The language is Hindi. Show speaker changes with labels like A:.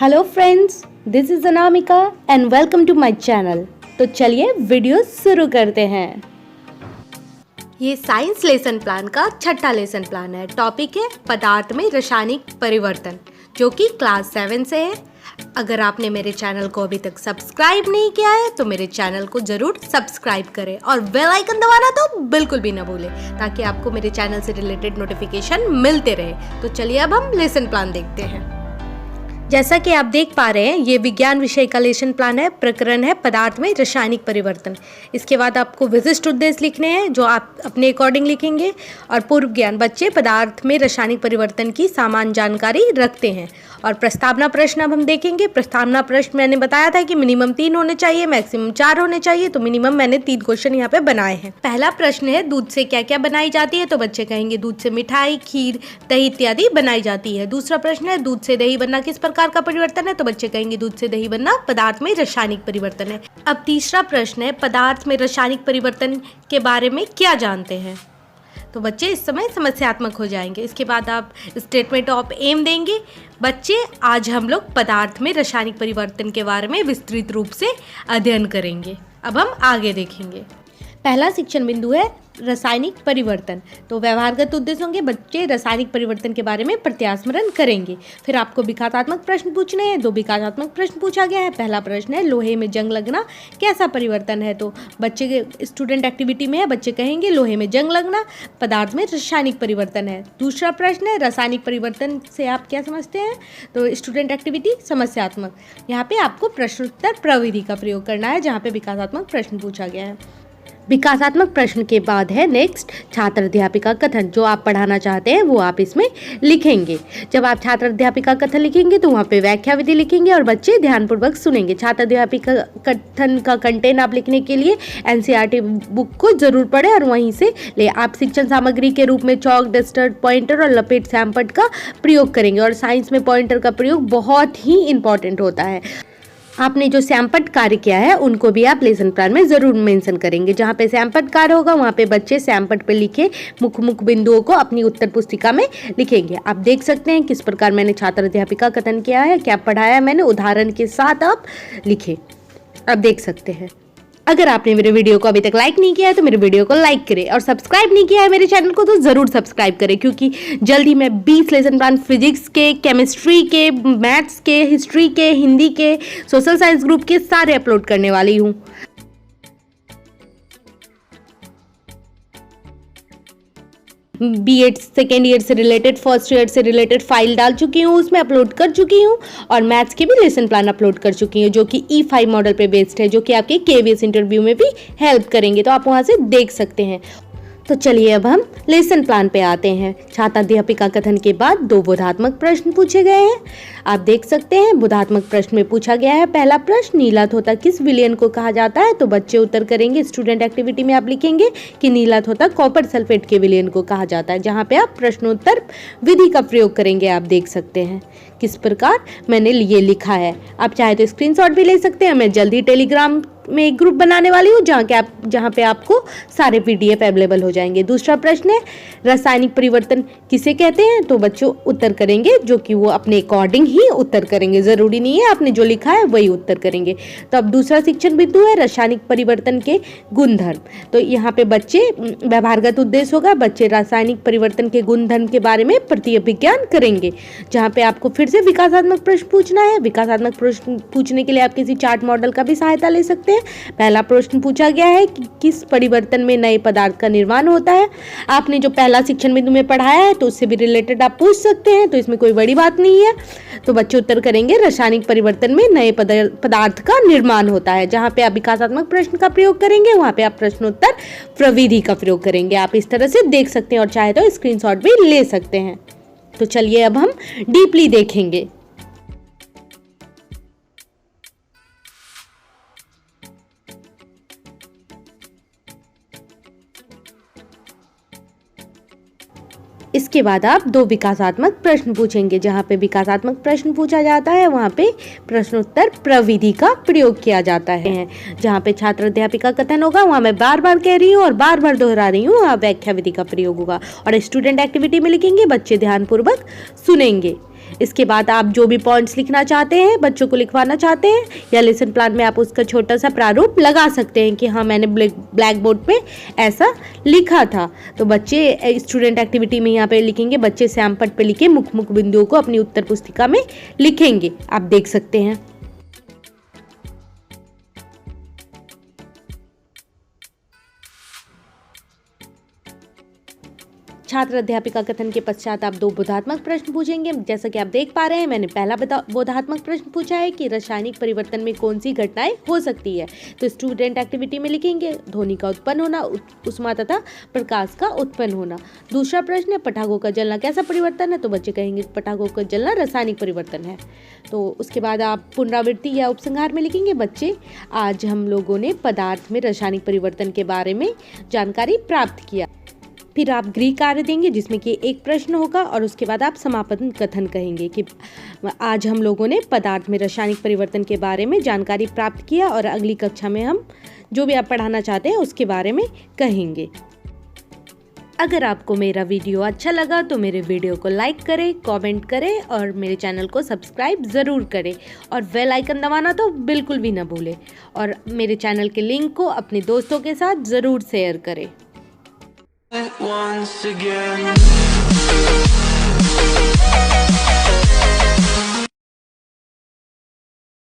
A: Hello friends, this is Anamika and welcome to my channel. तो चलिए वीडियो शुरू करते हैं। ये साइंस लेसन प्लान का छठा लेसन प्लान है। टॉपिक है पदार्थ में रासायनिक परिवर्तन, जो कि क्लास 7 से है। अगर आपने मेरे चैनल को अभी तक सब्सक्राइब नहीं किया है तो मेरे चैनल को जरूर सब्सक्राइब करें और बेल आइकन दबाना तो बिल्कुल भी ना भूलें, ताकि आपको मेरे चैनल से रिलेटेड नोटिफिकेशन मिलते रहे। तो चलिए अब हम लेसन प्लान देखते हैं। जैसा कि आप देख पा रहे हैं, ये विज्ञान विषय का लेसन प्लान है। प्रकरण है पदार्थ में रासायनिक परिवर्तन। इसके बाद आपको विशिष्ट उद्देश्य लिखने हैं, जो आप अपने अकॉर्डिंग लिखेंगे। और पूर्व ज्ञान, बच्चे पदार्थ में रासायनिक परिवर्तन की सामान्य जानकारी रखते हैं। और प्रस्तावना प्रश्न अब हम देखेंगे। प्रस्तावना प्रश्न मैंने बताया था कि मिनिमम 3 होने चाहिए, मैक्सिमम 4 होने चाहिए। तो मिनिमम मैंने 3 क्वेश्चन यहाँ पे बनाए हैं। पहला प्रश्न है, दूध से क्या क्या बनाई जाती है? तो बच्चे कहेंगे दूध से मिठाई, खीर, दही इत्यादि बनाई जाती है। दूसरा प्रश्न है, दूध से दही बनना किस प्रकार का परिवर्तन है? तो बच्चे कहेंगे दूध से दही बनना पदार्थ में रासायनिक परिवर्तन है। अब तीसरा प्रश्न है, पदार्थ में रासायनिक परिवर्तन के बारे में क्या जानते हैं? तो बच्चे इस समय समस्यात्मक हो जाएंगे। इसके बाद आप स्टेटमेंट ऑफ एम देंगे। बच्चे, आज हम लोग पदार्थ में रासायनिक परिवर्तन के बारे में विस्तृत रूप से अध्ययन करेंगे। अब हम आगे देखेंगे। पहला शिक्षण बिंदु है रासायनिक परिवर्तन। तो व्यवहारगत उद्देश्य होंगे, बच्चे रासायनिक परिवर्तन के बारे में प्रत्यास्मरण करेंगे। फिर आपको विकासात्मक प्रश्न पूछने हैं। 2 विकासात्मक प्रश्न पूछा गया है। पहला प्रश्न है, लोहे में जंग लगना कैसा परिवर्तन है? तो बच्चे के स्टूडेंट एक्टिविटी में है, बच्चे कहेंगे लोहे में जंग लगना पदार्थ में रासायनिक परिवर्तन है। दूसरा प्रश्न है, रासायनिक परिवर्तन से आप क्या समझते हैं? तो स्टूडेंट एक्टिविटी समस्यात्मक। यहाँ पे आपको प्रश्नोत्तर प्रविधि का प्रयोग करना है, जहाँ पे विकासात्मक प्रश्न पूछा गया है। विकासात्मक प्रश्न के बाद है नेक्स्ट छात्र अध्यापिका कथन। जो आप पढ़ाना चाहते हैं वो आप इसमें लिखेंगे। जब आप छात्र अध्यापिका कथन लिखेंगे तो वहाँ पे व्याख्या विधि लिखेंगे और बच्चे ध्यानपूर्वक सुनेंगे। छात्र अध्यापिका कथन का कंटेंट आप लिखने के लिए एनसीईआरटी बुक को जरूर पढ़ें और वहीं से ले। आप शिक्षण सामग्री के रूप में चौक, डस्टर, पॉइंटर और लपेट सैंपट का प्रयोग करेंगे। और साइंस में पॉइंटर का प्रयोग बहुत ही इंपॉर्टेंट होता है। आपने जो सैंपट कार्य किया है उनको भी आप लेसन प्लान में जरूर मेंशन करेंगे। जहाँ पे सैंपट कार्य होगा वहाँ पे बच्चे सैंपट पे लिखे मुख्य बिंदुओं को अपनी उत्तर पुस्तिका में लिखेंगे। आप देख सकते हैं किस प्रकार मैंने छात्र अध्यापिका कथन किया है, क्या पढ़ाया मैंने, उदाहरण के साथ आप लिखे। आप देख सकते हैं। अगर आपने मेरे वीडियो को अभी तक लाइक नहीं किया है तो मेरे वीडियो को लाइक करें, और सब्सक्राइब नहीं किया है मेरे चैनल को तो ज़रूर सब्सक्राइब करें, क्योंकि जल्दी मैं 20 लेसन प्लान फिजिक्स के, केमिस्ट्री के, मैथ्स के, हिस्ट्री के, हिंदी के, सोशल साइंस ग्रुप के सारे अपलोड करने वाली हूँ। बीएड सेकेंड ईयर से रिलेटेड, फर्स्ट ईयर से रिलेटेड फाइल डाल चुकी हूँ, उसमें अपलोड कर चुकी हूँ। और मैथ्स के भी लेसन प्लान अपलोड कर चुकी हूँ, जो कि E5 मॉडल पे बेस्ड है, जो कि आपके KVS इंटरव्यू में भी हेल्प करेंगे। तो आप वहाँ से देख सकते हैं। तो चलिए अब हम लेसन प्लान पे आते हैं। छात्र अध्यापिका कथन के बाद 2 बोधात्मक प्रश्न पूछे गए हैं। आप देख सकते हैं बोधात्मक प्रश्न में पूछा गया है पहला प्रश्न, नीला तोता किस विलयन को कहा जाता है? तो बच्चे उत्तर करेंगे। स्टूडेंट एक्टिविटी में आप लिखेंगे कि नीला तोता कॉपर सल्फेट के विलयन को कहा जाता है, जहाँ पे आप प्रश्नोत्तर विधि का प्रयोग करेंगे। आप देख सकते हैं किस प्रकार मैंने ये लिखा है। आप चाहे तो स्क्रीनशॉट भी ले सकते हैं। मैं जल्दी टेलीग्राम में एक ग्रुप बनाने वाली हूँ, जहाँ पे आपको सारे PDF अवेलेबल हो जाएंगे। दूसरा प्रश्न है, रासायनिक परिवर्तन किसे कहते हैं? तो बच्चों उत्तर करेंगे, जो कि वो अपने अकॉर्डिंग ही उत्तर करेंगे। जरूरी नहीं है आपने जो लिखा है वही उत्तर करेंगे। तो अब दूसरा शिक्षण बिंदु है रासायनिक परिवर्तन के गुणधर्म। तो यहाँ पे बच्चे, व्यवहारगत उद्देश्य होगा, बच्चे रासायनिक परिवर्तन के गुणधर्म के बारे में प्रतिअभिज्ञान करेंगे, जहाँ पे आपको फिर से विकासात्मक प्रश्न पूछना है। विकासात्मक प्रश्न पूछने के लिए आप किसी चार्ट मॉडल का भी सहायता ले सकते हैं। पहला प्रश्न पूछा गया है कि किस परिवर्तन में नए पदार्थ का निर्माण होता है? आपने जो पहला शिक्षण बिंदु में पढ़ाया है तो उससे भी रिलेटेड आप पूछ सकते हैं, तो इसमें कोई बड़ी बात नहीं है। तो बच्चे उत्तर करेंगे रासायनिक परिवर्तन में नए पदार्थ का निर्माण होता है। जहाँ पे आप विकासात्मक प्रश्न का प्रयोग करेंगे वहाँ पे आप प्रश्नोत्तर प्रविधि का प्रयोग करेंगे। आप इस तरह से देख सकते हैं और चाहे तो स्क्रीनशॉट भी ले सकते हैं। तो चलिए अब हम डीपली देखेंगे। इसके बाद आप 2 विकासात्मक प्रश्न पूछेंगे। जहाँ पे विकासात्मक प्रश्न पूछा जाता है वहाँ पे प्रश्नोत्तर प्रविधि का प्रयोग किया जाता है। जहाँ पे छात्र अध्यापिका कथन होगा वहाँ मैं बार बार कह रही हूँ और बार बार दोहरा रही हूँ, वहाँ व्याख्या विधि का प्रयोग होगा। और स्टूडेंट एक्टिविटी में लिखेंगे, बच्चे ध्यानपूर्वक सुनेंगे। इसके बाद आप जो भी पॉइंट्स लिखना चाहते हैं, बच्चों को लिखवाना चाहते हैं, या लेसन प्लान में आप उसका छोटा सा प्रारूप लगा सकते हैं कि हाँ मैंने ब्लैक बोर्ड पे ऐसा लिखा था। तो बच्चे स्टूडेंट एक्टिविटी में यहाँ पे लिखेंगे, बच्चे श्यामपट्ट पे लिखे मुख्य मुख्य बिंदुओं को अपनी उत्तर पुस्तिका में लिखेंगे, आप देख सकते हैं। छात्र अध्यापिका कथन के पश्चात आप 2 बोधात्मक प्रश्न पूछेंगे। जैसा कि आप देख पा रहे हैं, मैंने पहला बोधात्मक प्रश्न पूछा है कि रासायनिक परिवर्तन में कौन सी घटनाएं हो सकती है। तो स्टूडेंट एक्टिविटी में लिखेंगे ध्वनि का उत्पन्न होना, उष्मा तथा प्रकाश का उत्पन्न होना। दूसरा प्रश्न है पटाखों का जलना कैसा परिवर्तन है। तो बच्चे कहेंगे पटाखों का जलना रासायनिक परिवर्तन है। तो उसके बाद आप पुनरावृत्ति या उपसंहार में लिखेंगे बच्चे आज हम लोगों ने पदार्थ में रासायनिक परिवर्तन के बारे में जानकारी प्राप्त किया। फिर आप गृह कार्य देंगे जिसमें कि एक प्रश्न होगा और उसके बाद आप समापन कथन कहेंगे कि आज हम लोगों ने पदार्थ में रासायनिक परिवर्तन के बारे में जानकारी प्राप्त किया और अगली कक्षा में हम जो भी आप पढ़ाना चाहते हैं उसके बारे में कहेंगे। अगर आपको मेरा वीडियो अच्छा लगा तो मेरे वीडियो को लाइक करें, कमेंट करें और मेरे चैनल को सब्सक्राइब ज़रूर करें और बेल आइकन दबाना तो बिल्कुल भी ना भूलें और मेरे चैनल के लिंक को अपने दोस्तों के साथ ज़रूर शेयर करें।
B: Once again